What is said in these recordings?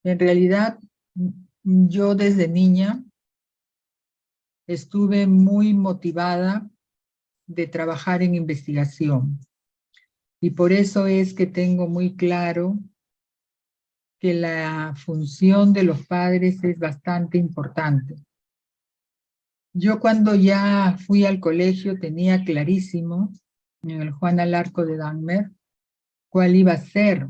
En realidad, yo desde niña estuve muy motivada de trabajar en investigación. Y por eso es que tengo muy claro que la función de los padres es bastante importante. Yo cuando ya fui al colegio tenía clarísimo, en el Juan Alarco de Dahmer, cuál iba a ser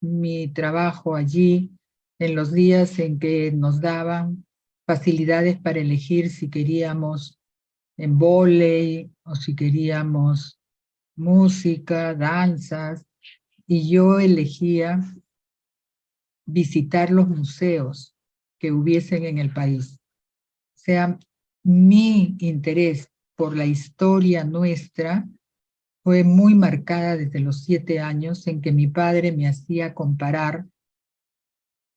mi trabajo allí en los días en que nos daban facilidades para elegir si queríamos en vóley o si queríamos música, danzas, y yo elegía visitar los museos que hubiesen en el país. O sea, mi interés por la historia nuestra fue muy marcada desde los 7 años en que mi padre me hacía comparar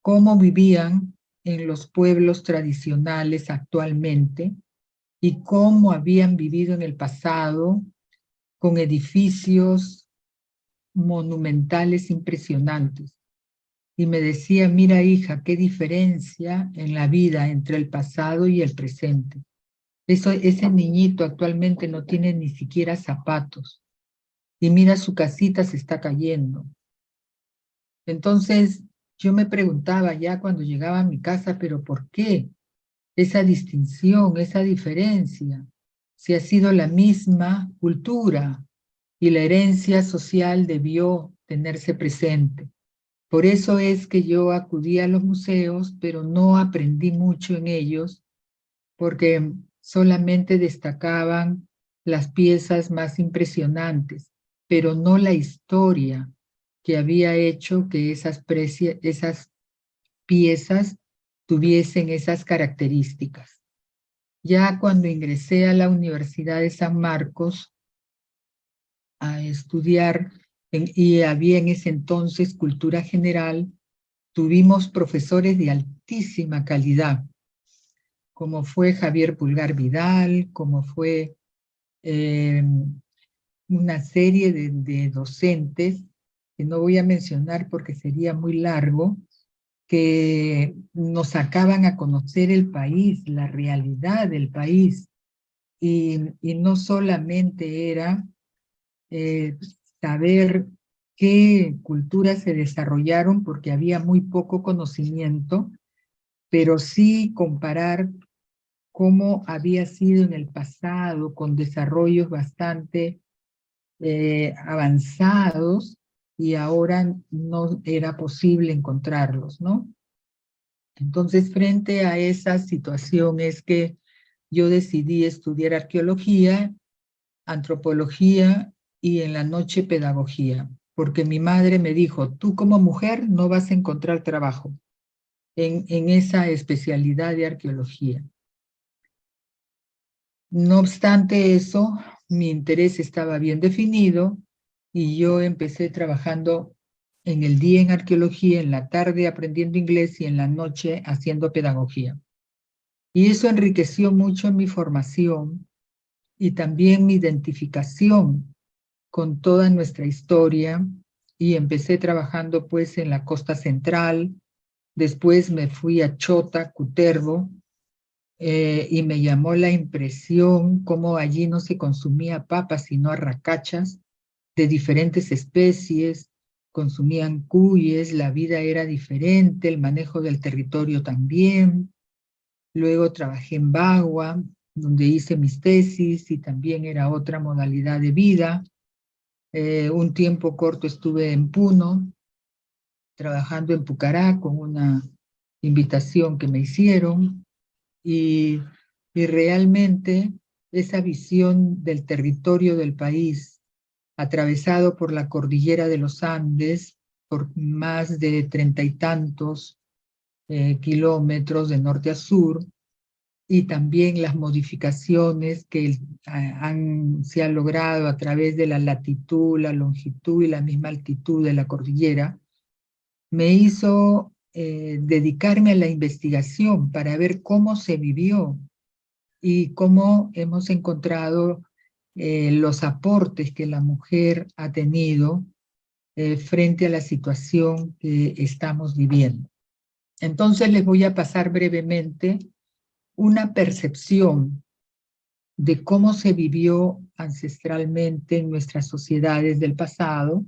cómo vivían en los pueblos tradicionales actualmente y cómo habían vivido en el pasado con edificios monumentales impresionantes. Y me decía, mira hija, qué diferencia en la vida entre el pasado y el presente. Ese niñito actualmente no tiene ni siquiera zapatos. Y mira, su casita se está cayendo. Entonces, yo me preguntaba ya cuando llegaba a mi casa, pero ¿por qué esa distinción, esa diferencia? Si ha sido la misma cultura y la herencia social debió tenerse presente. Por eso es que yo acudí a los museos, pero no aprendí mucho en ellos, porque solamente destacaban las piezas más impresionantes, pero no la historia que había hecho que esas piezas tuviesen esas características. Ya cuando ingresé a la Universidad de San Marcos a estudiar, y había en ese entonces cultura general, tuvimos profesores de altísima calidad, como fue Javier Pulgar Vidal, como fue una serie de docentes, que no voy a mencionar porque sería muy largo, que nos sacaban a conocer el país, la realidad del país, y no solamente era saber qué culturas se desarrollaron, porque había muy poco conocimiento, pero sí comparar cómo había sido en el pasado, con desarrollos bastante avanzados, y ahora no era posible encontrarlos, ¿no? Entonces, frente a esa situación es que yo decidí estudiar arqueología, antropología y en la noche pedagogía, porque mi madre me dijo, tú como mujer no vas a encontrar trabajo en esa especialidad de arqueología. No obstante eso, mi interés estaba bien definido y yo empecé trabajando en el día en arqueología, en la tarde aprendiendo inglés y en la noche haciendo pedagogía. Y eso enriqueció mucho mi formación y también mi identificación con toda nuestra historia, y empecé trabajando pues en la costa central, después me fui a Chota, Cutervo, y me llamó la impresión cómo allí no se consumía papa, sino arracachas de diferentes especies, consumían cuyes, la vida era diferente, el manejo del territorio también. Luego trabajé en Bagua, donde hice mis tesis y también era otra modalidad de vida. Un tiempo corto estuve en Puno, trabajando en Pucará con una invitación que me hicieron, y, y realmente esa visión del territorio del país, atravesado por la cordillera de los Andes, por más de 30 y tantos kilómetros de norte a sur, y también las modificaciones que se han logrado a través de la latitud, la longitud y la misma altitud de la cordillera, me hizo dedicarme a la investigación para ver cómo se vivió y cómo hemos encontrado los aportes que la mujer ha tenido frente a la situación que estamos viviendo. Entonces les voy a pasar brevemente una percepción de cómo se vivió ancestralmente en nuestras sociedades del pasado,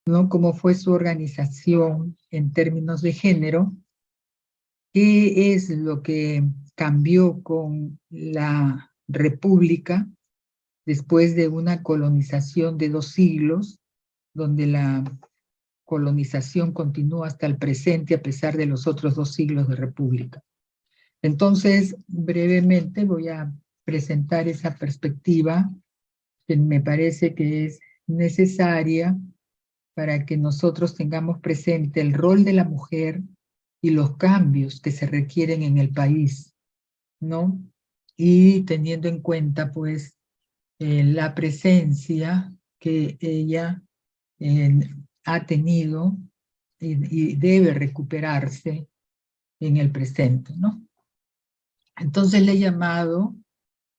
¿no? Cómo fue su organización en términos de género, qué es lo que cambió con la República después de una colonización de 2 siglos, donde la colonización continúa hasta el presente a pesar de los otros 2 siglos de República. Entonces, brevemente voy a presentar esa perspectiva que me parece que es necesaria para que nosotros tengamos presente el rol de la mujer y los cambios que se requieren en el país, ¿no? Y teniendo en cuenta, pues, la presencia que ella ha tenido y debe recuperarse en el presente, ¿no? Entonces le he llamado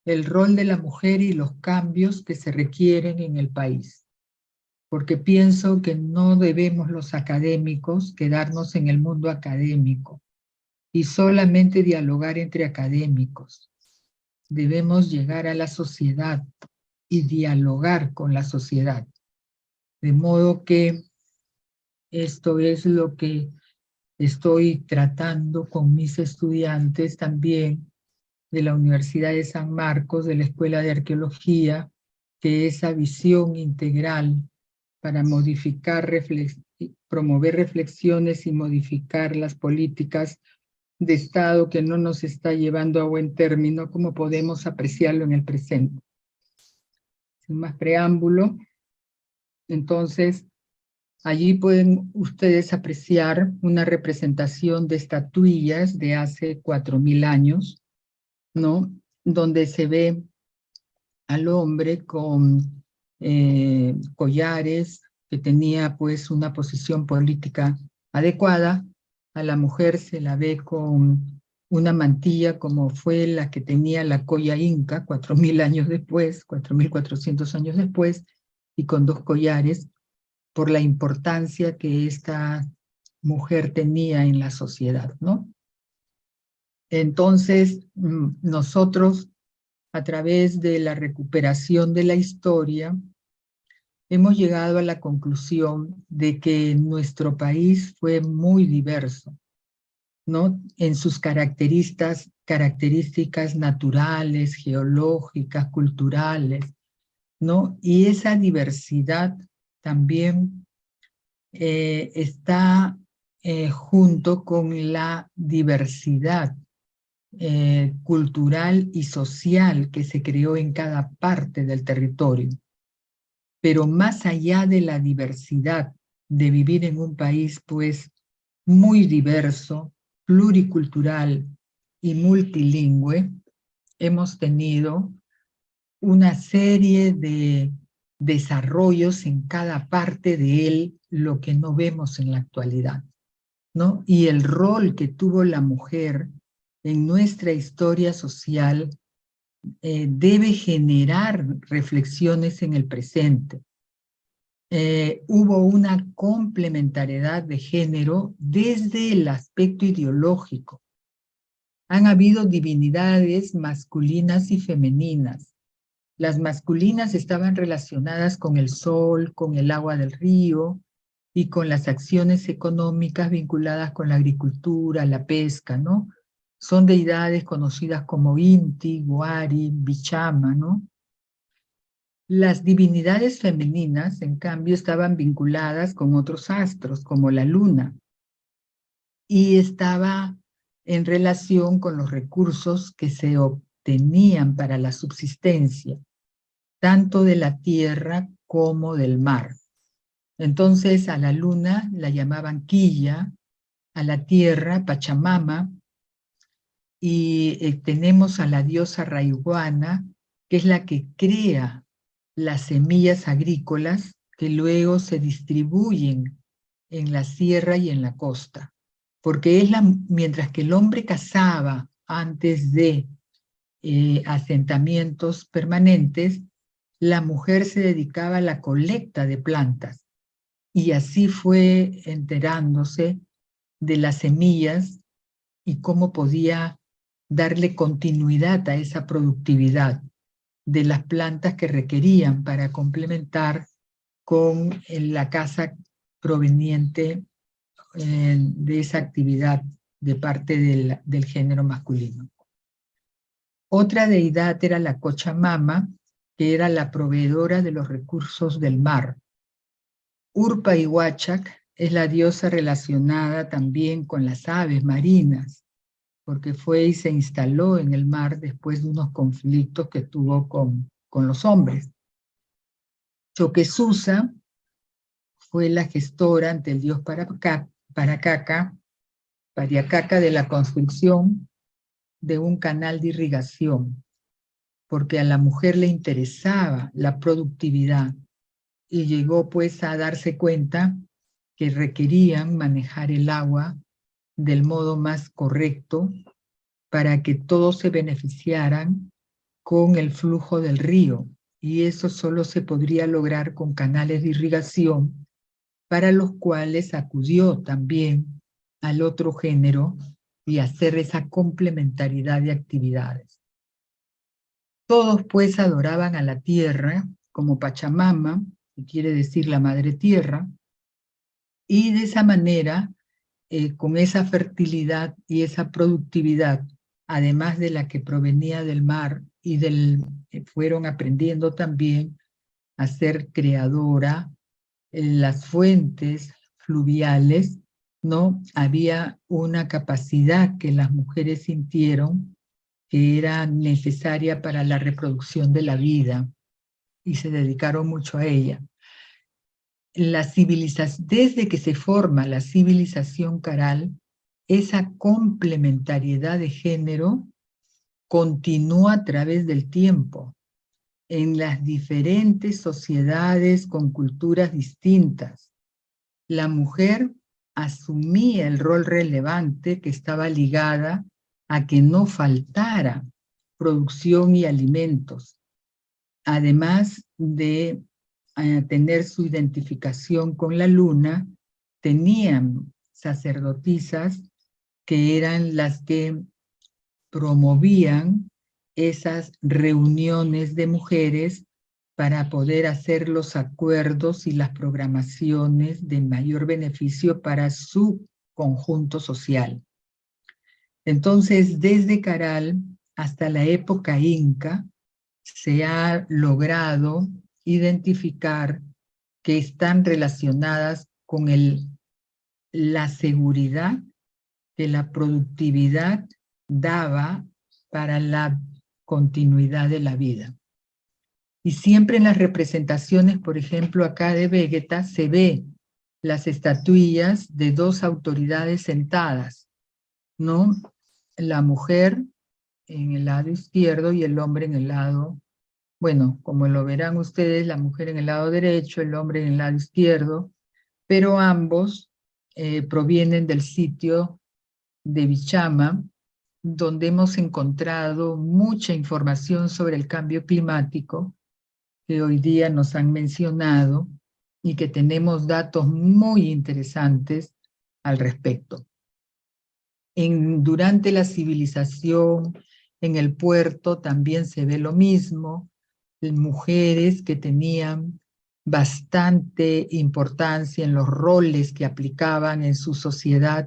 el rol de la mujer y los cambios que se requieren en el país, porque pienso que no debemos los académicos quedarnos en el mundo académico y solamente dialogar entre académicos. Debemos llegar a la sociedad y dialogar con la sociedad. De modo que esto es lo que estoy tratando con mis estudiantes también de la Universidad de San Marcos, de la Escuela de Arqueología, que esa visión integral para modificar, promover reflexiones y modificar las políticas de Estado que no nos está llevando a buen término, cómo podemos apreciarlo en el presente. Sin más preámbulo, entonces, allí pueden ustedes apreciar una representación de estatuillas de hace 4000 años, ¿no? Donde se ve al hombre con collares, que tenía pues una posición política adecuada. A la mujer se la ve con una mantilla como fue la que tenía la colla inca 4000 años después, 4400 años después, y con 2 collares, por la importancia que esta mujer tenía en la sociedad, ¿no? Entonces, nosotros, a través de la recuperación de la historia, hemos llegado a la conclusión de que nuestro país fue muy diverso, ¿no? En sus características naturales, geológicas, culturales, ¿no? Y esa diversidad también está junto con la diversidad cultural y social que se creó en cada parte del territorio. Pero más allá de la diversidad de vivir en un país, pues, muy diverso, pluricultural y multilingüe, hemos tenido una serie de desarrollos en cada parte de él, lo que no vemos en la actualidad, ¿no? Y el rol que tuvo la mujer en nuestra historia social debe generar reflexiones en el presente. Hubo una complementariedad de género desde el aspecto ideológico. Han habido divinidades masculinas y femeninas. Las masculinas estaban relacionadas con el sol, con el agua del río y con las acciones económicas vinculadas con la agricultura, la pesca, ¿no? Son deidades conocidas como Inti, Guari, Bichama, ¿no? Las divinidades femeninas, en cambio, estaban vinculadas con otros astros, como la luna, y estaba en relación con los recursos que se obtenían para la subsistencia, tanto de la tierra como del mar. Entonces, a la luna la llamaban Quilla, a la tierra Pachamama, y tenemos a la diosa Rayuana, que es la que crea las semillas agrícolas que luego se distribuyen en la sierra y en la costa. Porque mientras que el hombre cazaba antes de asentamientos permanentes, la mujer se dedicaba a la colecta de plantas. Y así fue enterándose de las semillas y cómo podía darle continuidad a esa productividad de las plantas que requerían para complementar con la caza proveniente de esa actividad de parte del género masculino. Otra deidad era la Cochamama, que era la proveedora de los recursos del mar. Urpa y Huachac es la diosa relacionada también con las aves marinas, porque fue y se instaló en el mar después de unos conflictos que tuvo con los hombres. Choquesusa fue la gestora ante el dios Pariacaca de la construcción de un canal de irrigación, porque a la mujer le interesaba la productividad y llegó pues a darse cuenta que requerían manejar el agua del modo más correcto para que todos se beneficiaran con el flujo del río, y eso solo se podría lograr con canales de irrigación, para los cuales acudió también al otro género y hacer esa complementariedad de actividades. Todos pues adoraban a la tierra como Pachamama, que quiere decir la madre tierra, y de esa manera, con esa fertilidad y esa productividad, además de la que provenía del mar y fueron aprendiendo también a ser creadora en las fuentes fluviales, ¿no? Había una capacidad que las mujeres sintieron que era necesaria para la reproducción de la vida y se dedicaron mucho a ella. Desde que se forma la civilización caral, esa complementariedad de género continúa a través del tiempo en las diferentes sociedades con culturas distintas. La mujer asumía el rol relevante que estaba ligada a que no faltara producción y alimentos, además de tener su identificación con la luna. Tenían sacerdotisas que eran las que promovían esas reuniones de mujeres para poder hacer los acuerdos y las programaciones de mayor beneficio para su conjunto social. Entonces, desde Caral hasta la época inca, se ha logrado identificar que están relacionadas con la seguridad que la productividad daba para la continuidad de la vida. Y siempre en las representaciones, por ejemplo, acá de Vegeta, se ve las estatuillas de dos autoridades sentadas, ¿no? La mujer en el lado izquierdo y el hombre en el lado, bueno, como lo verán ustedes, la mujer en el lado derecho, el hombre en el lado izquierdo, pero ambos provienen del sitio de Bichama, donde hemos encontrado mucha información sobre el cambio climático que hoy día nos han mencionado y que tenemos datos muy interesantes al respecto. Durante la civilización, en el puerto también se ve lo mismo, mujeres que tenían bastante importancia en los roles que aplicaban en su sociedad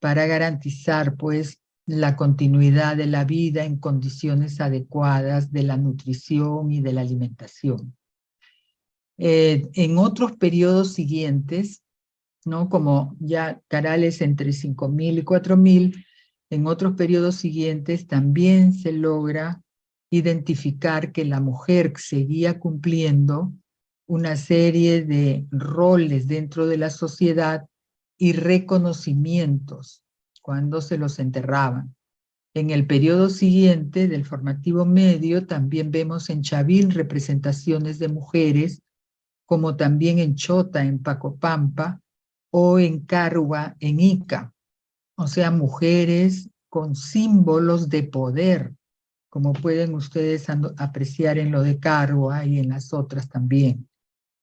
para garantizar, pues, la continuidad de la vida en condiciones adecuadas de la nutrición y de la alimentación. En otros periodos siguientes, ¿no? Como ya Carales entre 5.000 y 4.000, en otros periodos siguientes también se logra identificar que la mujer seguía cumpliendo una serie de roles dentro de la sociedad y reconocimientos cuando se los enterraban. En el periodo siguiente del formativo medio también vemos en Chavil representaciones de mujeres, como también en Chota, en Pacopampa, o en Carua, en Ica. O sea, mujeres con símbolos de poder, como pueden ustedes apreciar en lo de Carua y en las otras también.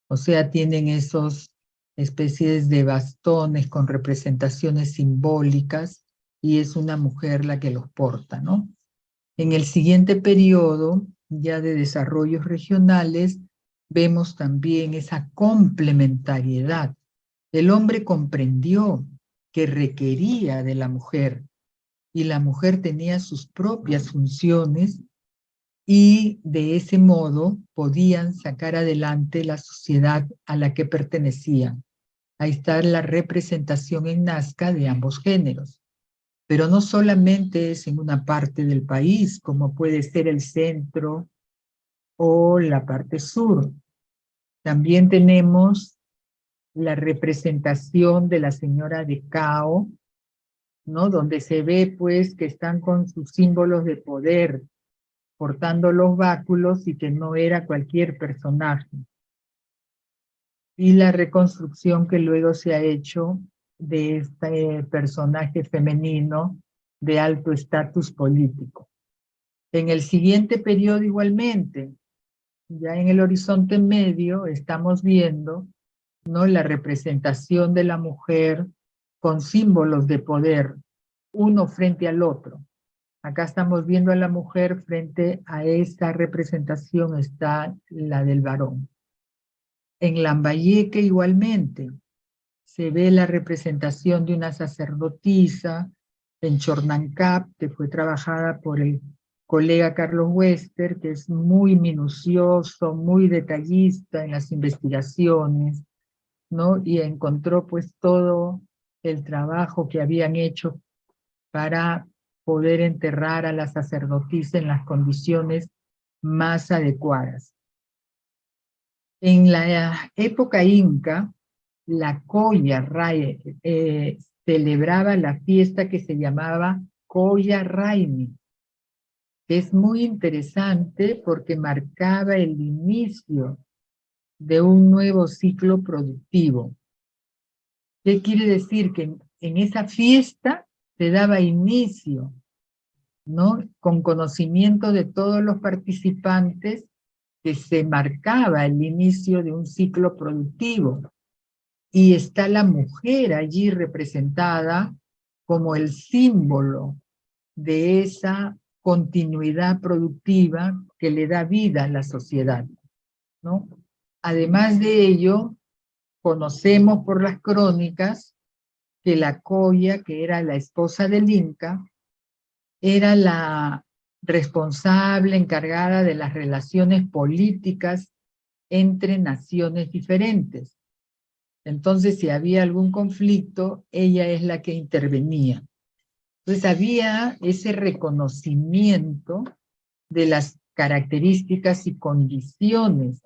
O sea, tienen esos especies de bastones con representaciones simbólicas y es una mujer la que los porta, ¿no? En el siguiente periodo, ya de desarrollos regionales, vemos también esa complementariedad. El hombre comprendió que requería de la mujer y la mujer tenía sus propias funciones y de ese modo podían sacar adelante la sociedad a la que pertenecían. Ahí está la representación en Nazca de ambos géneros. Pero no solamente es en una parte del país, como puede ser el centro o la parte sur. También tenemos la representación de la señora de Cao, ¿no? Donde se ve pues que están con sus símbolos de poder, portando los báculos y que no era cualquier personaje. Y la reconstrucción que luego se ha hecho de este personaje femenino de alto estatus político. En el siguiente periodo igualmente, ya en el horizonte medio, estamos viendo, ¿no?, la representación de la mujer con símbolos de poder, uno frente al otro. Acá estamos viendo a la mujer frente a esta representación está la del varón. En Lambayeque igualmente se ve la representación de una sacerdotisa en Chornancap, que fue trabajada por el colega Carlos Wester, que es muy minucioso, muy detallista en las investigaciones, ¿no? Y encontró pues todo el trabajo que habían hecho para poder enterrar a la sacerdotisa en las condiciones más adecuadas. En la época inca, la Colla celebraba la fiesta que se llamaba Colla Raimi, que es muy interesante porque marcaba el inicio de un nuevo ciclo productivo. ¿Qué quiere decir? Que en esa fiesta se daba inicio, ¿no?, con conocimiento de todos los participantes, que se marcaba el inicio de un ciclo productivo. Y está la mujer allí representada como el símbolo de esa continuidad productiva que le da vida a la sociedad, ¿no? Además de ello, conocemos por las crónicas que la Colla, que era la esposa del Inca, era la responsable, encargada de las relaciones políticas entre naciones diferentes. Entonces, si había algún conflicto, ella es la que intervenía. Entonces, había ese reconocimiento de las características y condiciones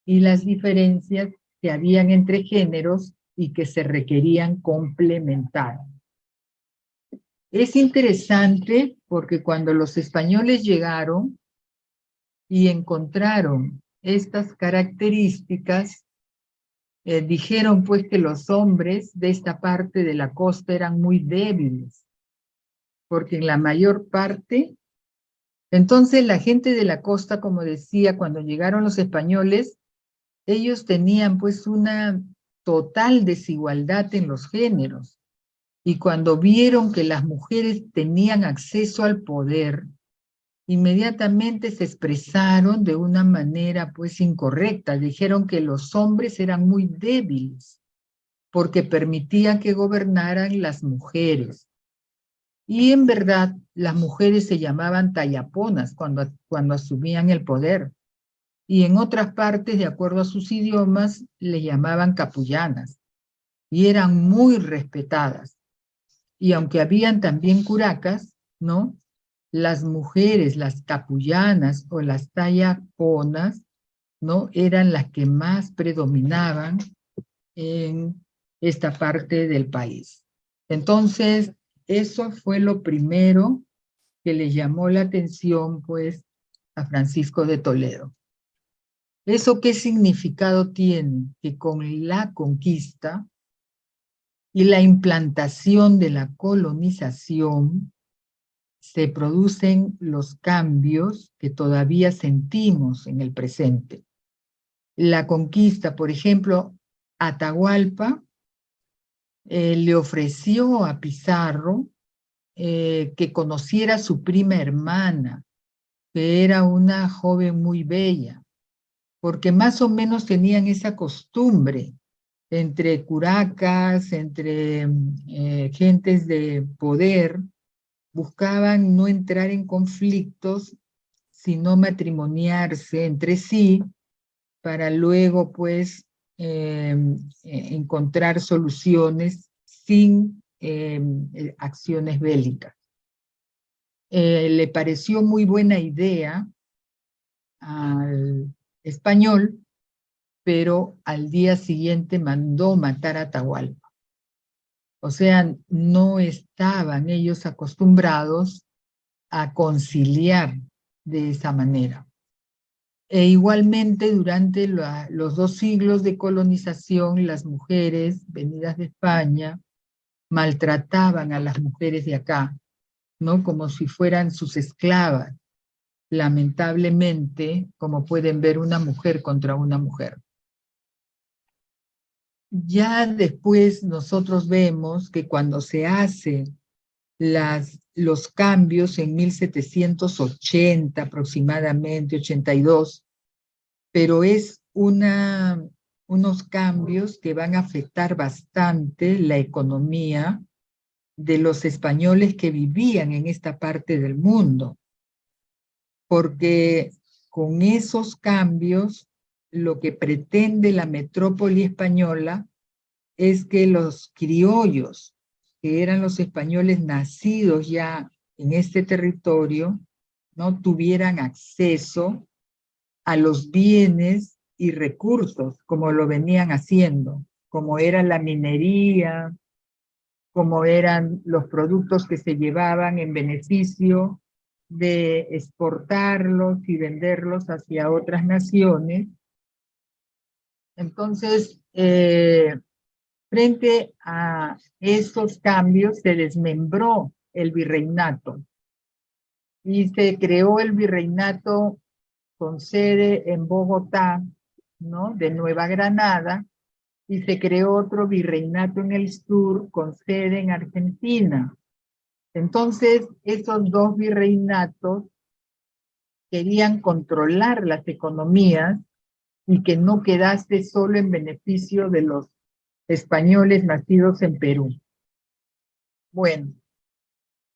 y las diferencias que habían entre géneros y que se requerían complementar. Es interesante porque cuando los españoles llegaron y encontraron estas características, dijeron pues que los hombres de esta parte de la costa eran muy débiles, porque en la mayor parte, entonces la gente de la costa, como decía, cuando llegaron los españoles, ellos tenían pues una total desigualdad en los géneros, y cuando vieron que las mujeres tenían acceso al poder, inmediatamente se expresaron de una manera pues incorrecta, dijeron que los hombres eran muy débiles, porque permitían que gobernaran las mujeres. Y en verdad, las mujeres se llamaban tayaponas cuando asumían el poder. Y en otras partes, de acuerdo a sus idiomas, le llamaban capullanas. Y eran muy respetadas. Y aunque habían también curacas, ¿no?, las mujeres, las capullanas o las tayaponas, ¿no?, eran las que más predominaban en esta parte del país. Entonces, eso fue lo primero que le llamó la atención, pues, a Francisco de Toledo. ¿Eso qué significado tiene? Que con la conquista y la implantación de la colonización se producen los cambios que todavía sentimos en el presente. La conquista, por ejemplo, Atahualpa le ofreció a Pizarro que conociera a su prima hermana, que era una joven muy bella, porque más o menos tenían esa costumbre entre curacas, entre gentes de poder, buscaban no entrar en conflictos, sino matrimoniarse entre sí, para luego, pues, encontrar soluciones sin acciones bélicas. Le pareció muy buena idea al español, pero al día siguiente mandó matar a Atahualpa. O sea, no estaban ellos acostumbrados a conciliar de esa manera. E igualmente, durante los 2 siglos de colonización, las mujeres venidas de España maltrataban a las mujeres de acá, ¿no? Como si fueran sus esclavas. Lamentablemente, como pueden ver, una mujer contra una mujer. Ya después nosotros vemos que cuando se hacen los cambios en 1780 aproximadamente, 82, pero es unos cambios que van a afectar bastante la economía de los españoles que vivían en esta parte del mundo, porque con esos cambios lo que pretende la metrópoli española es que los criollos, que eran los españoles nacidos ya en este territorio, no tuvieran acceso a los bienes y recursos como lo venían haciendo, como era la minería, como eran los productos que se llevaban en beneficio de exportarlos y venderlos hacia otras naciones. Entonces, frente a esos cambios se desmembró el virreinato y se creó el virreinato con sede en Bogotá, ¿no? De Nueva Granada, y se creó otro virreinato en el sur con sede en Argentina. Entonces, esos 2 virreinatos querían controlar las economías y que no quedase solo en beneficio de los españoles nacidos en Perú. Bueno,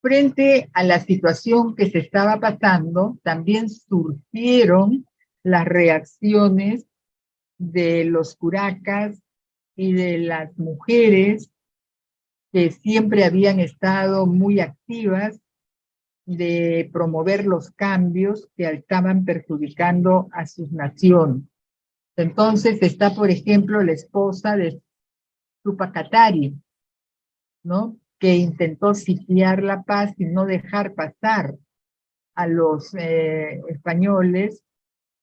frente a la situación que se estaba pasando, también surgieron las reacciones de los curacas y de las mujeres que siempre habían estado muy activas de promover los cambios que estaban perjudicando a sus naciones. Entonces está, por ejemplo, la esposa de Tupac Katari, ¿no? Que intentó sitiar la paz y no dejar pasar a los españoles,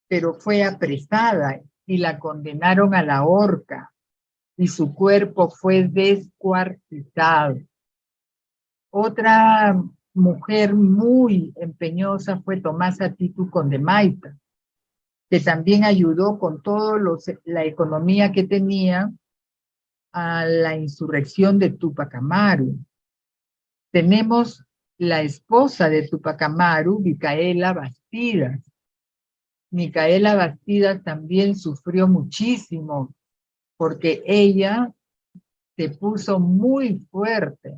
pero fue apresada y la condenaron a la horca y su cuerpo fue descuartizado. Otra mujer muy empeñosa fue Tomasa Titu Condemaita, que también ayudó con toda la economía que tenía a la insurrección de Tupac Amaru. Tenemos la esposa de Tupac Amaru, Micaela Bastidas. Micaela Bastidas también sufrió muchísimo porque ella se puso muy fuerte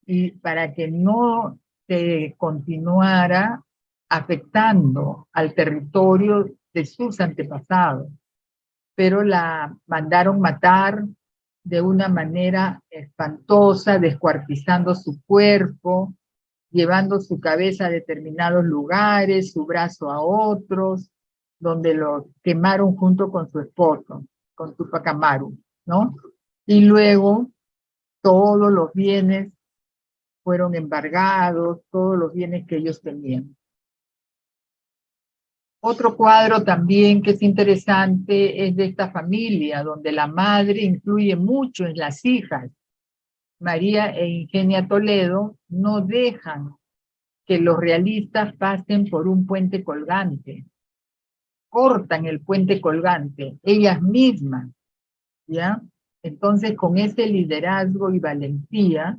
y para que no se continuara afectando al territorio de sus antepasados, pero la mandaron matar de una manera espantosa, descuartizando su cuerpo, llevando su cabeza a determinados lugares, su brazo a otros, donde lo quemaron junto con su esposo, con Tupac Amaru, ¿no? Y luego todos los bienes fueron embargados, todos los bienes que ellos tenían. Otro cuadro también que es interesante es de esta familia, donde la madre influye mucho en las hijas. María e Ingenia Toledo no dejan que los realistas pasen por un puente colgante. Cortan el puente colgante, ellas mismas, ¿ya? Entonces, con ese liderazgo y valentía,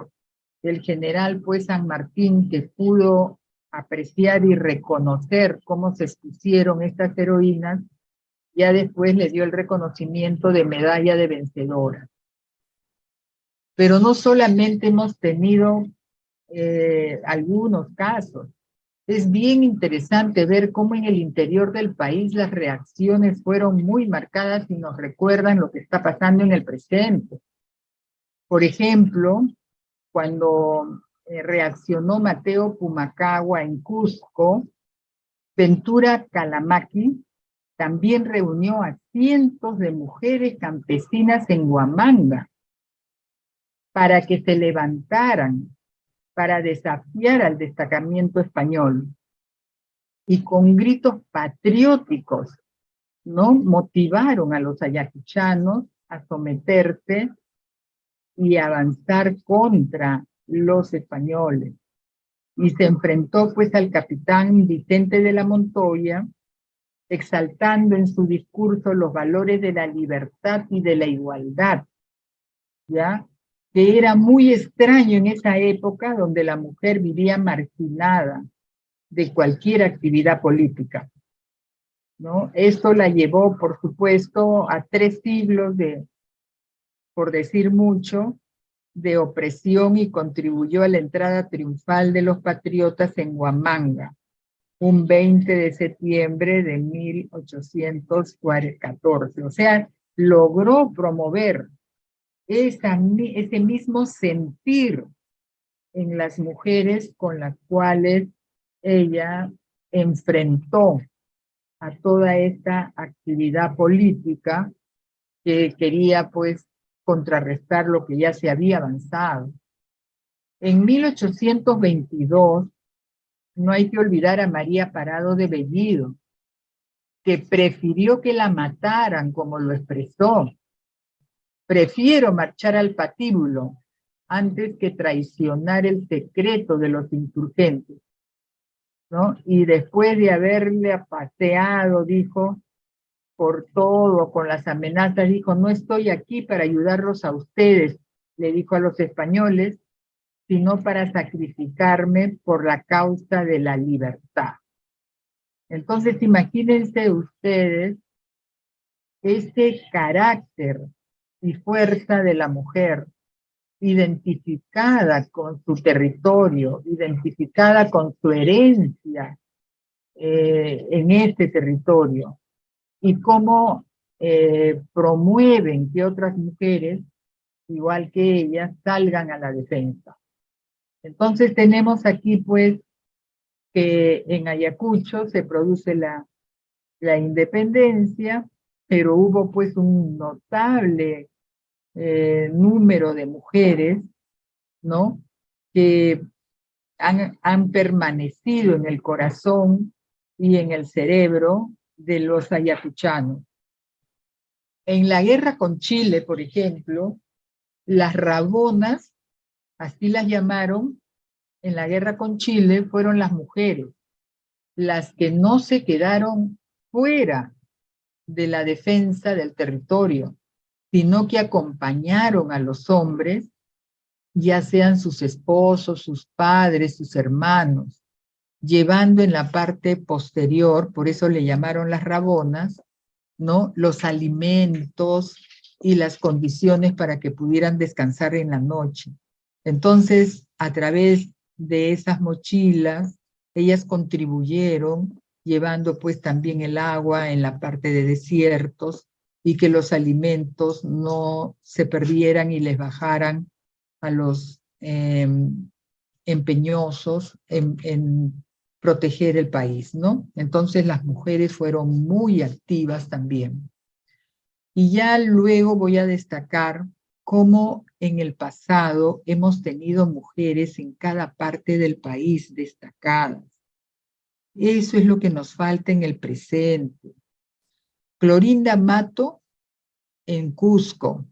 el general pues San Martín, que pudo apreciar y reconocer cómo se expusieron estas heroínas, ya después le dio el reconocimiento de medalla de vencedora. Pero no solamente hemos tenido algunos casos. Es bien interesante ver cómo en el interior del país las reacciones fueron muy marcadas y nos recuerdan lo que está pasando en el presente. Por ejemplo, cuando reaccionó Mateo Pumacahua en Cusco, Ventura Calamaqui también reunió a cientos de mujeres campesinas en Huamanga para que se levantaran, para desafiar al destacamiento español. Y con gritos patrióticos, ¿no? Motivaron a los ayacuchanos a someterse y avanzar contra los españoles. Y se enfrentó pues al capitán Vicente de la Montoya, exaltando en su discurso los valores de la libertad y de la igualdad, ¿ya? Que era muy extraño en esa época donde la mujer vivía marginada de cualquier actividad política, ¿no? Esto la llevó, por supuesto, a 3 siglos de, por decir mucho, de opresión y contribuyó a la entrada triunfal de los patriotas en Huamanga, un 20 de septiembre de 1814. O sea, logró promover ese mismo sentir en las mujeres con las cuales ella enfrentó a toda esta actividad política que quería pues contrarrestar lo que ya se había avanzado. En 1822 no hay que olvidar a María Parado de Bellido, que prefirió que la mataran, como lo expresó. Prefiero marchar al patíbulo antes que traicionar el secreto de los insurgentes, ¿no? Y después de haberle pateado, dijo, por todo, con las amenazas, dijo, no estoy aquí para ayudarlos a ustedes, le dijo a los españoles, sino para sacrificarme por la causa de la libertad. Entonces, imagínense ustedes ese carácter y fuerza de la mujer, identificada con su territorio, identificada con su herencia en este territorio, y cómo promueven que otras mujeres, igual que ellas, salgan a la defensa. Entonces tenemos aquí pues que en Ayacucho se produce la independencia, pero hubo pues un notable número de mujeres, ¿no? Que han permanecido en el corazón y en el cerebro de los ayacuchanos. En la guerra con Chile, por ejemplo, las rabonas, así las llamaron, en la guerra con Chile fueron las mujeres, las que no se quedaron fuera de la defensa del territorio, sino que acompañaron a los hombres, ya sean sus esposos, sus padres, sus hermanos, llevando en la parte posterior, por eso le llamaron las rabonas, ¿no? Los alimentos y las condiciones para que pudieran descansar en la noche. Entonces, a través de esas mochilas, ellas contribuyeron llevando pues también el agua en la parte de desiertos y que los alimentos no se perdieran y les bajaran a los empeñosos en proteger el país, ¿no? Entonces las mujeres fueron muy activas también. Y ya luego voy a destacar cómo en el pasado hemos tenido mujeres en cada parte del país destacadas. Eso es lo que nos falta en el presente. Clorinda Mato en Cusco,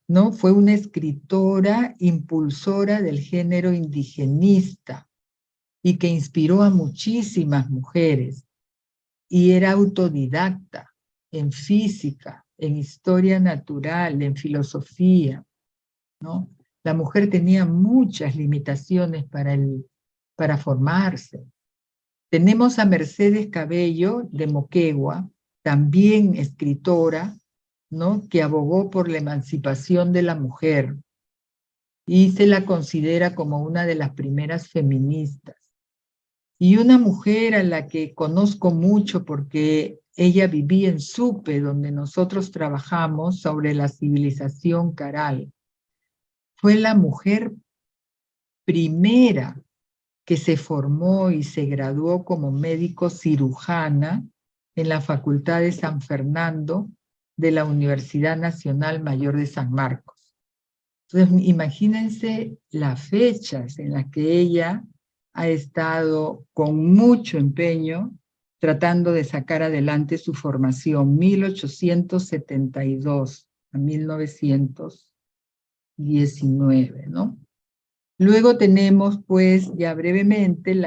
¿no? Fue una escritora impulsora del género indigenista y que inspiró a muchísimas mujeres. Y era autodidacta en física, en historia natural, en filosofía, ¿no? La mujer tenía muchas limitaciones para formarse. Tenemos a Mercedes Cabello de Moquegua, también escritora, ¿no?, que abogó por la emancipación de la mujer y se la considera como una de las primeras feministas. Y una mujer a la que conozco mucho porque ella vivía en Supe, donde nosotros trabajamos sobre la civilización Caral. Fue la mujer primera que se formó y se graduó como médico cirujana en la Facultad de San Fernando de la Universidad Nacional Mayor de San Marcos. Entonces, imagínense las fechas en las que ella ha estado con mucho empeño tratando de sacar adelante su formación, 1872 a 1919, ¿no? Luego tenemos, pues, ya brevemente,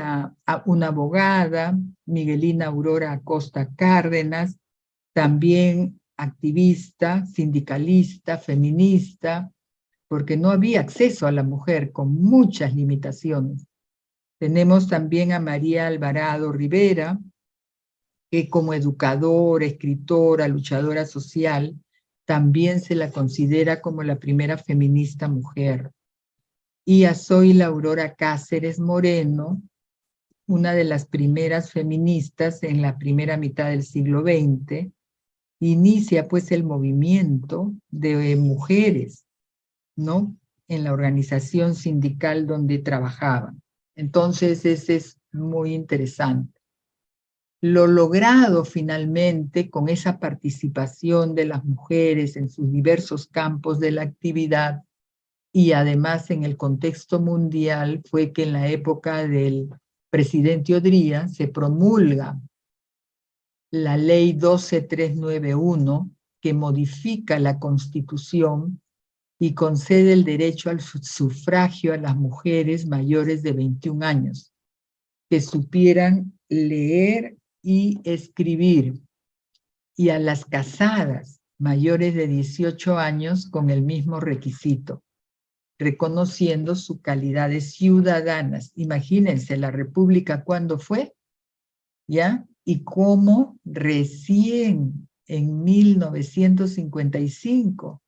una abogada, Miguelina Aurora Acosta Cárdenas, también activista, sindicalista, feminista, porque no había acceso a la mujer, con muchas limitaciones. Tenemos también a María Alvarado Rivera, que como educadora, escritora, luchadora social, también se la considera como la primera feminista mujer. Y a Zoila Aurora Cáceres Moreno, una de las primeras feministas en la primera mitad del siglo XX, inicia pues el movimiento de mujeres, ¿no?, en la organización sindical donde trabajaban. Entonces, ese es muy interesante. Lo logrado finalmente con esa participación de las mujeres en sus diversos campos de la actividad y además en el contexto mundial fue que en la época del presidente Odría se promulga la ley 12391 que modifica la Constitución y concede el derecho al sufragio a las mujeres mayores de 21 años, que supieran leer y escribir, y a las casadas mayores de 18 años con el mismo requisito, reconociendo su calidad de ciudadanas. Imagínense, la República, ¿cuándo fue? ¿Ya? Y cómo recién en 1955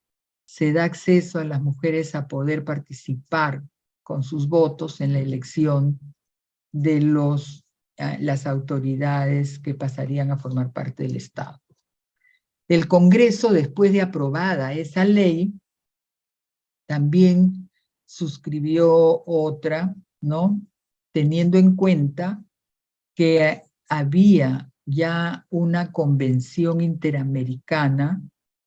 se da acceso a las mujeres a poder participar con sus votos en la elección de las autoridades que pasarían a formar parte del Estado. El Congreso, después de aprobada esa ley, también suscribió otra, ¿no?, teniendo en cuenta que había ya una convención interamericana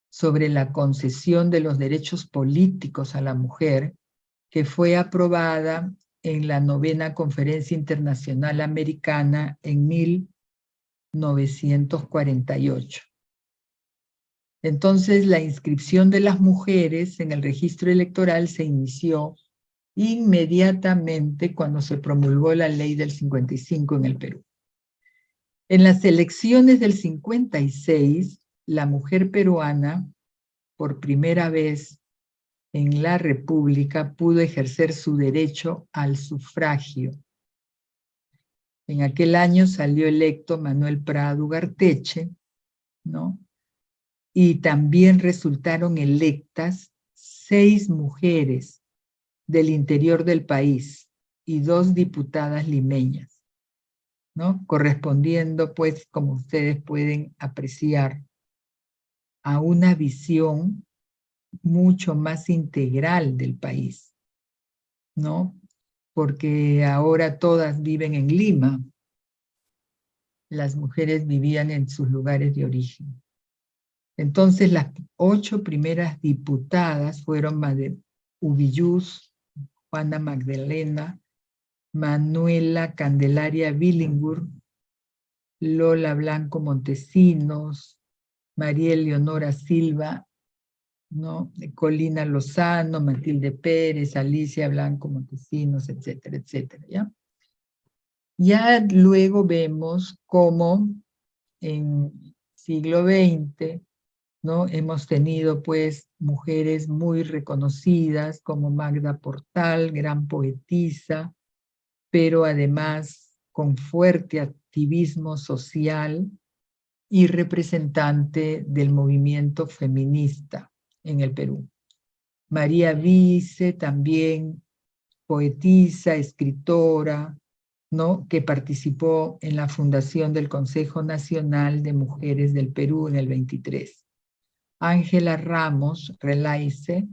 sobre la concesión de los derechos políticos a la mujer, que fue aprobada en la 9ª Conferencia Internacional Americana en 1948. Entonces, la inscripción de las mujeres en el registro electoral se inició inmediatamente cuando se promulgó la ley del 55 en el Perú. En las elecciones del 56, la mujer peruana, por primera vez en la República, pudo ejercer su derecho al sufragio. En aquel año salió electo Manuel Prado Ugarteche, ¿no? Y también resultaron electas 6 mujeres del interior del país y 2 diputadas limeñas, ¿no?, correspondiendo, pues, como ustedes pueden apreciar, a una visión mucho más integral del país, ¿no? Porque ahora todas viven en Lima. Las mujeres vivían en sus lugares de origen. Entonces, las 8 primeras diputadas fueron Uvilluz, Juana Magdalena, Manuela Candelaria Billingur, Lola Blanco Montesinos, María Eleonora Silva, ¿no?, Colina Lozano, Matilde Pérez, Alicia Blanco Montesinos, etcétera, etcétera, ¿ya? Ya luego vemos cómo en siglo XX ¿no? Hemos tenido pues mujeres muy reconocidas como Magda Portal, gran poetisa, pero además con fuerte activismo social y representante del movimiento feminista en el Perú. María Vice, también poetisa, escritora, ¿no? Que participó en la fundación del Consejo Nacional de Mujeres del Perú en el 23. Ángela Ramos Relaice,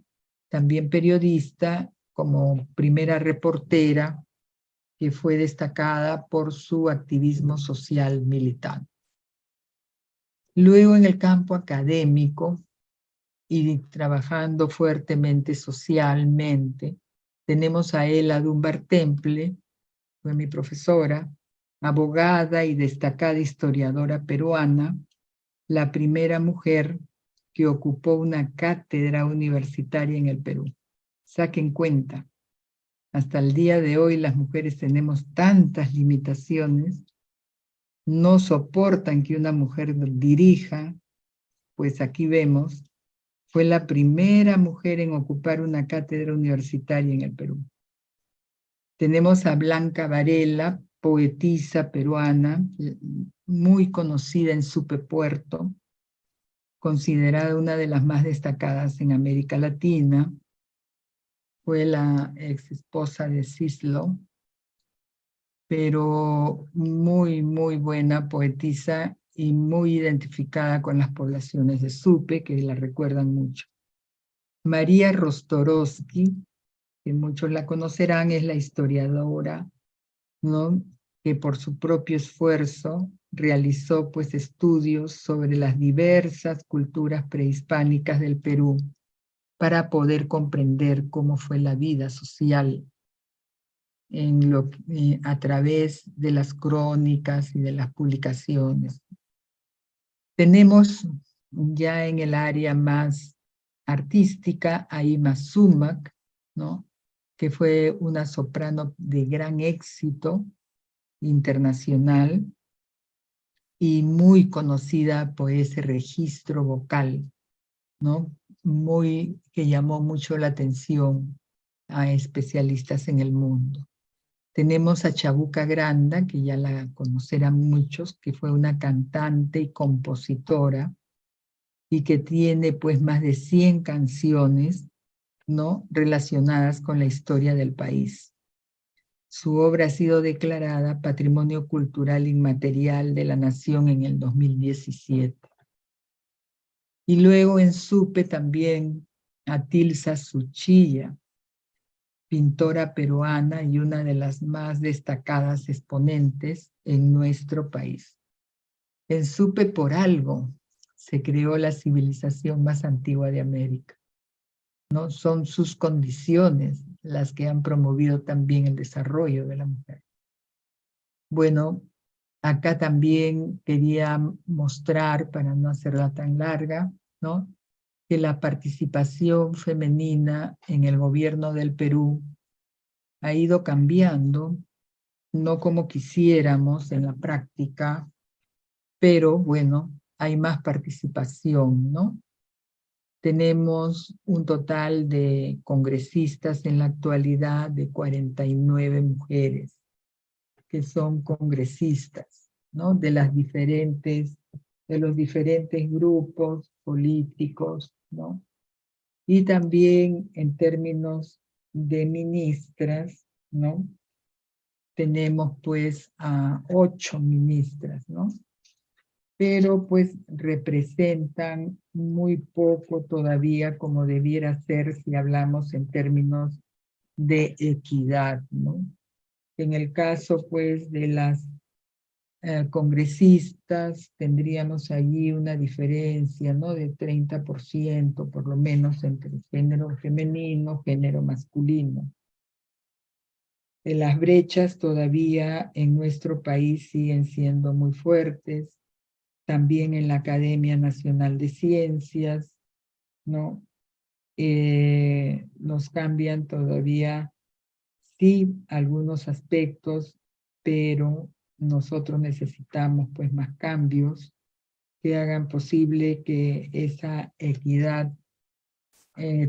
también periodista, como primera reportera, que fue destacada por su activismo social militante. Luego en el campo académico y trabajando fuertemente socialmente, tenemos a Ela Dunbar Temple, fue mi profesora, abogada y destacada historiadora peruana, la primera mujer que ocupó una cátedra universitaria en el Perú. Saquen cuenta, hasta el día de hoy las mujeres tenemos tantas limitaciones, no soportan que una mujer dirija, pues aquí vemos, fue la primera mujer en ocupar una cátedra universitaria en el Perú. Tenemos a Blanca Varela, poetisa peruana, muy conocida en Supe, Puerto, considerada una de las más destacadas en América Latina. Fue la ex esposa de Cislo, pero muy, muy buena poetisa y muy identificada con las poblaciones de Supe, que la recuerdan mucho. María Rostorowski, que muchos la conocerán, es la historiadora, ¿no? Que por su propio esfuerzo realizó pues estudios sobre las diversas culturas prehispánicas del Perú para poder comprender cómo fue la vida social a través de las crónicas y de las publicaciones. Tenemos ya en el área más artística a Ima Sumac, ¿no? Que fue una soprano de gran éxito internacional y muy conocida por ese registro vocal, ¿no? Que llamó mucho la atención a especialistas en el mundo. Tenemos a Chabuca Granda, que ya la conocerán muchos, que fue una cantante y compositora y que tiene pues más de 100 canciones, ¿no? Relacionadas con la historia del país. Su obra ha sido declarada Patrimonio Cultural Inmaterial de la Nación en el 2017. Y luego en Supe también a Tilsa Suchilla, pintora peruana y una de las más destacadas exponentes en nuestro país. En Supe por algo se creó la civilización más antigua de América, ¿no? Son sus condiciones las que han promovido también el desarrollo de la mujer. Bueno, acá también quería mostrar, para no hacerla tan larga, ¿no? Que la participación femenina en el gobierno del Perú ha ido cambiando, no como quisiéramos en la práctica, pero bueno, hay más participación, ¿no? Tenemos un total de congresistas en la actualidad de 49 mujeres que son congresistas, ¿no? De los diferentes grupos políticos, ¿no? Y también en términos de ministras, ¿no? Tenemos pues a 8 ministras, ¿no? Pero pues representan muy poco todavía como debiera ser si hablamos en términos de equidad, ¿no? En el caso pues de las congresistas tendríamos allí una diferencia, ¿no? De 30% por lo menos entre género femenino, género masculino. Las brechas todavía en nuestro país siguen siendo muy fuertes, también en la Academia Nacional de Ciencias, ¿no? Nos cambian todavía, sí, algunos aspectos, pero nosotros necesitamos pues más cambios que hagan posible que esa equidad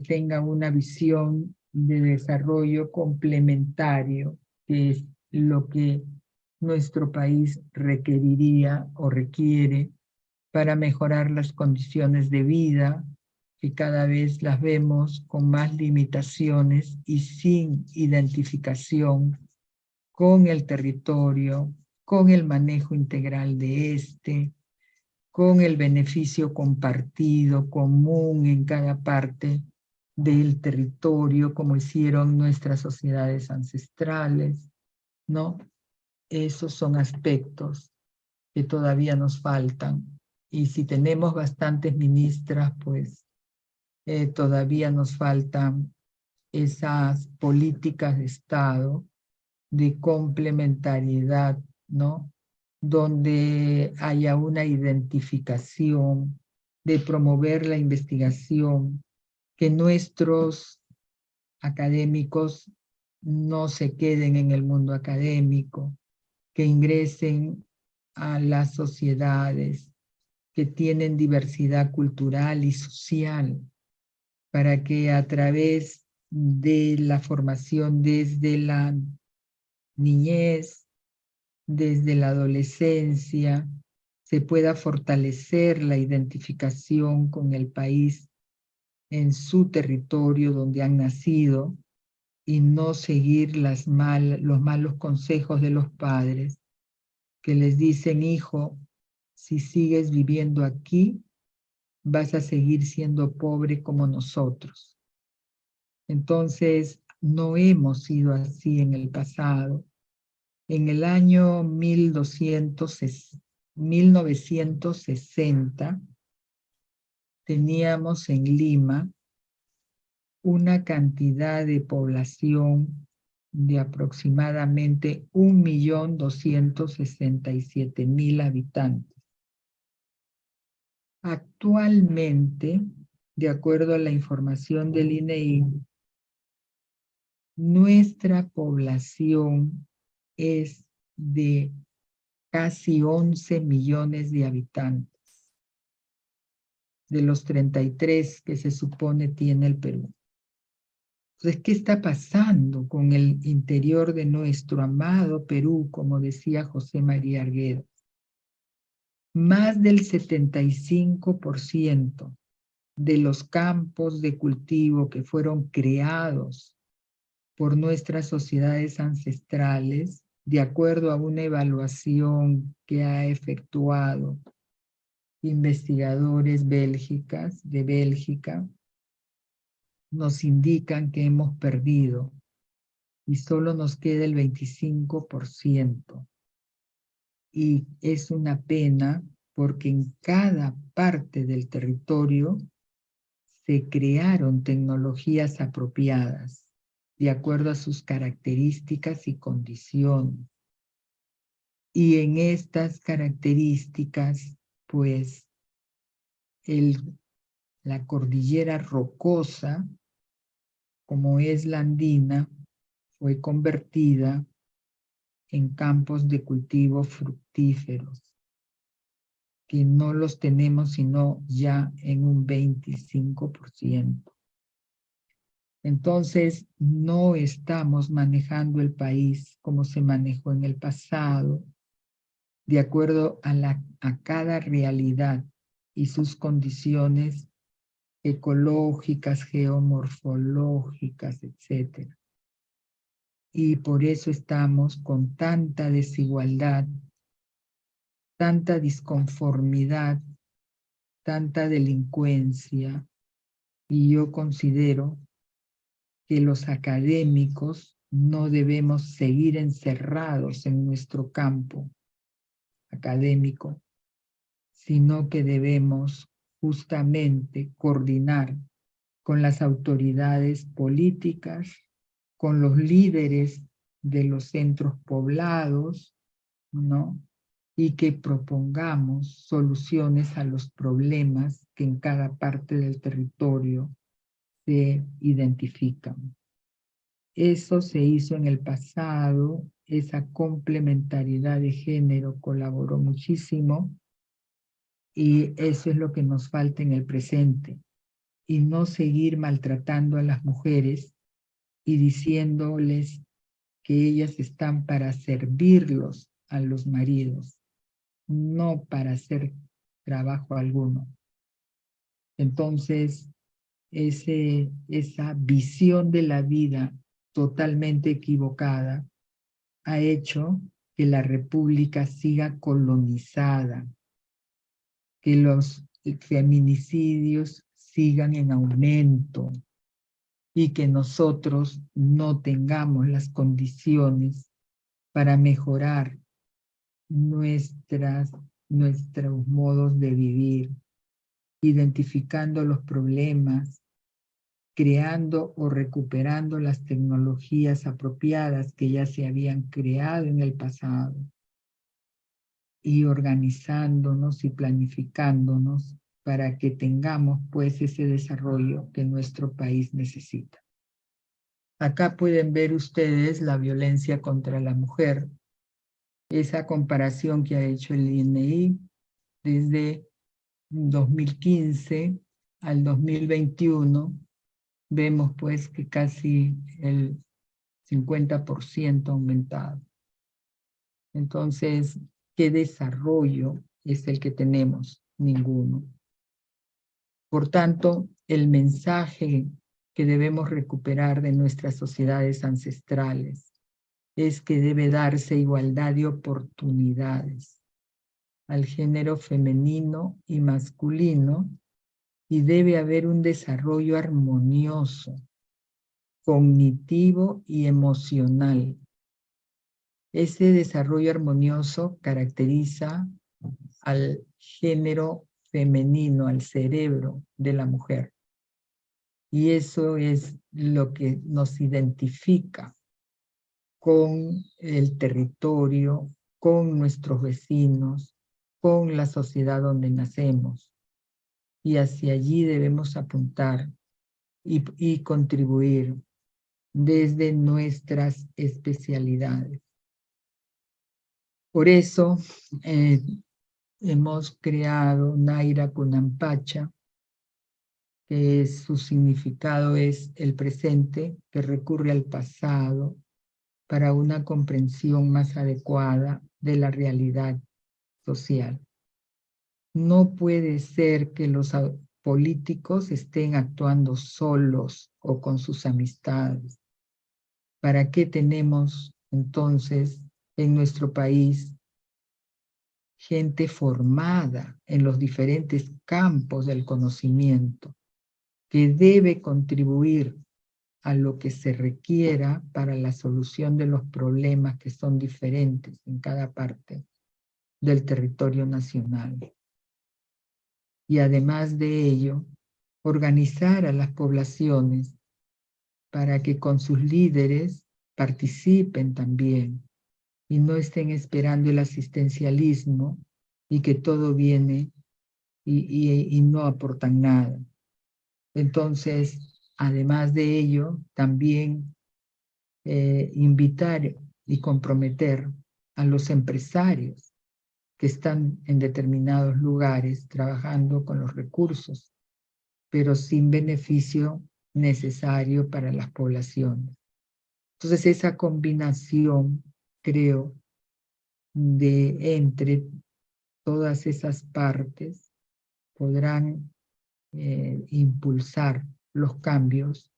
tenga una visión de desarrollo complementario, que es lo que nuestro país requeriría o requiere para mejorar las condiciones de vida, que cada vez las vemos con más limitaciones y sin identificación con el territorio, con el manejo integral de este, con el beneficio compartido, común en cada parte del territorio, como hicieron nuestras sociedades ancestrales, ¿no? Esos son aspectos que todavía nos faltan. Y si tenemos bastantes ministras, pues todavía nos faltan esas políticas de Estado de complementariedad, ¿no? Donde haya una identificación, de promover la investigación, que nuestros académicos no se queden en el mundo académico, que ingresen a las sociedades que tienen diversidad cultural y social, para que a través de la formación desde la niñez, desde la adolescencia, se pueda fortalecer la identificación con el país en su territorio donde han nacido y no seguir los malos consejos de los padres que les dicen: hijo, si sigues viviendo aquí, vas a seguir siendo pobre como nosotros. Entonces, no hemos sido así en el pasado. En el año 1960 teníamos en Lima una cantidad de población de aproximadamente 1.267.000 habitantes. Actualmente, de acuerdo a la información del INEI, nuestra población es de casi 11 millones de habitantes, de los 33 que se supone tiene el Perú. Entonces, ¿qué está pasando con el interior de nuestro amado Perú, como decía José María Arguedas? Más del 75% de los campos de cultivo que fueron creados por nuestras sociedades ancestrales, de acuerdo a una evaluación que ha efectuado investigadores de Bélgica, nos indican que hemos perdido y solo nos queda el 25%. Y es una pena porque en cada parte del territorio se crearon tecnologías apropiadas de acuerdo a sus características y condiciones. Y en estas características, pues, la cordillera rocosa, como es la andina, fue convertida en campos de cultivo fructíferos, que no los tenemos sino ya en un 25%. Entonces, no estamos manejando el país como se manejó en el pasado, de acuerdo a cada realidad y sus condiciones ecológicas, geomorfológicas, etc. Y por eso estamos con tanta desigualdad, tanta disconformidad, tanta delincuencia. Y yo considero que los académicos no debemos seguir encerrados en nuestro campo académico, sino que debemos justamente coordinar con las autoridades políticas, con los líderes de los centros poblados, ¿no? Y que propongamos soluciones a los problemas que en cada parte del territorio se identifican. Eso se hizo en el pasado, esa complementariedad de género colaboró muchísimo Y eso es lo que nos falta en el presente. Y no seguir maltratando a las mujeres y diciéndoles que ellas están para servirlos a los maridos, no para hacer trabajo alguno. Entonces, esa visión de la vida totalmente equivocada ha hecho que la República siga colonizada, que los feminicidios sigan en aumento y que nosotros no tengamos las condiciones para mejorar nuestros modos de vivir, identificando los problemas, creando o recuperando las tecnologías apropiadas que ya se habían creado en el pasado y organizándonos y planificándonos para que tengamos pues ese desarrollo que nuestro país necesita. Acá pueden ver ustedes la violencia contra la mujer, esa comparación que ha hecho el INEI desde 2015 al 2021, vemos pues que casi el 50% aumentado. Entonces, ¿qué desarrollo es el que tenemos? Ninguno. Por tanto, el mensaje que debemos recuperar de nuestras sociedades ancestrales es que debe darse igualdad de oportunidades al género femenino y masculino y debe haber un desarrollo armonioso, cognitivo y emocional. Ese desarrollo armonioso caracteriza al género femenino, al cerebro de la mujer. Y eso es lo que nos identifica con el territorio, con nuestros vecinos, con la sociedad donde nacemos. Y hacia allí debemos apuntar y contribuir desde nuestras especialidades. Por eso hemos creado Naira Kunampacha, que su significado es el presente que recurre al pasado para una comprensión más adecuada de la realidad social. No puede ser que los políticos estén actuando solos o con sus amistades. ¿Para qué tenemos entonces en nuestro país gente formada en los diferentes campos del conocimiento que debe contribuir a lo que se requiera para la solución de los problemas que son diferentes en cada parte del territorio nacional? Y además de ello, organizar a las poblaciones para que con sus líderes participen también y no estén esperando el asistencialismo y que todo viene y no aportan nada. Entonces, además de ello, también invitar y comprometer a los empresarios que están en determinados lugares trabajando con los recursos, pero sin beneficio necesario para las poblaciones. Entonces, esa combinación, creo, de entre todas esas partes podrán impulsar los cambios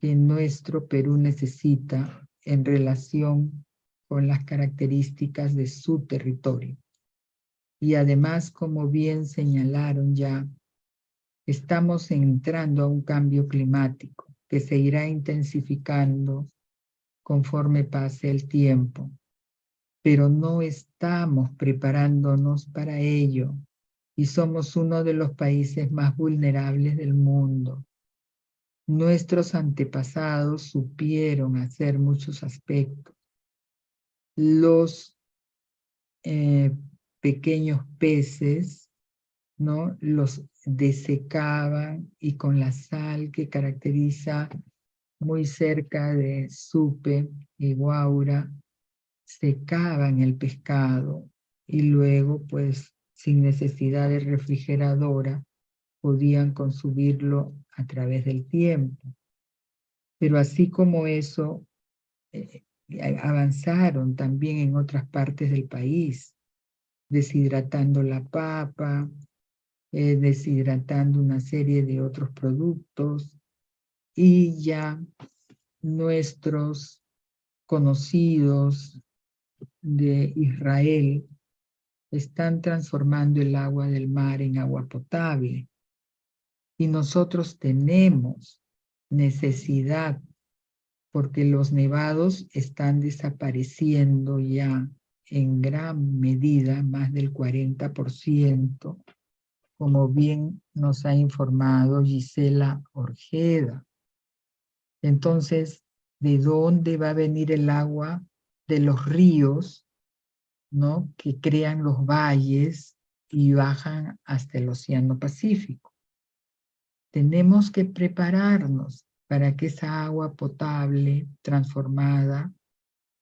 que nuestro Perú necesita en relación con las características de su territorio. Y además, como bien señalaron ya, estamos entrando a un cambio climático que se irá intensificando conforme pase el tiempo, pero no estamos preparándonos para ello y somos uno de los países más vulnerables del mundo. Nuestros antepasados supieron hacer muchos aspectos. Los pequeños peces, ¿no? Los desecaban y con la sal que caracteriza muy cerca de Supe y Guaura, secaban el pescado y luego pues sin necesidad de refrigeradora, podían consumirlo a través del tiempo. Pero así como eso, avanzaron también en otras partes del país, deshidratando la papa, deshidratando una serie de otros productos, y ya nuestros conocidos de Israel están transformando el agua del mar en agua potable. Y nosotros tenemos necesidad, porque los nevados están desapareciendo ya en gran medida, más del 40%, como bien nos ha informado Gisela Orjeda. Entonces, ¿de dónde va a venir el agua? De los ríos, ¿no? Que crean los valles y bajan hasta el Océano Pacífico. Tenemos que prepararnos para que esa agua potable transformada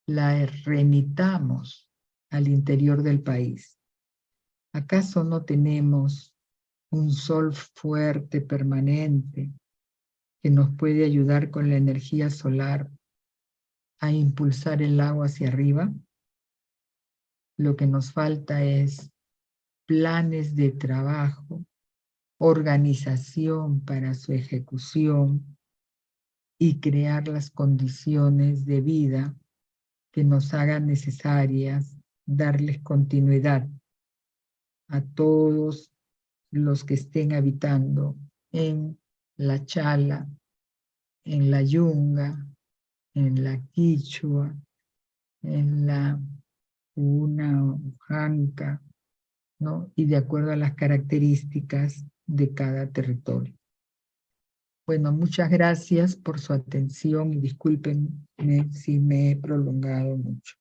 la remitamos al interior del país. ¿Acaso no tenemos un sol fuerte, permanente, que nos puede ayudar con la energía solar a impulsar el agua hacia arriba? Lo que nos falta es planes de trabajo, organización para su ejecución y crear las condiciones de vida que nos hagan necesarias darles continuidad a todos los que estén habitando en la Chala, en la Yunga, en la Quichua, en la Una Janca, ¿no? Y de acuerdo a las características de cada territorio. Bueno, muchas gracias por su atención y discúlpenme si me he prolongado mucho.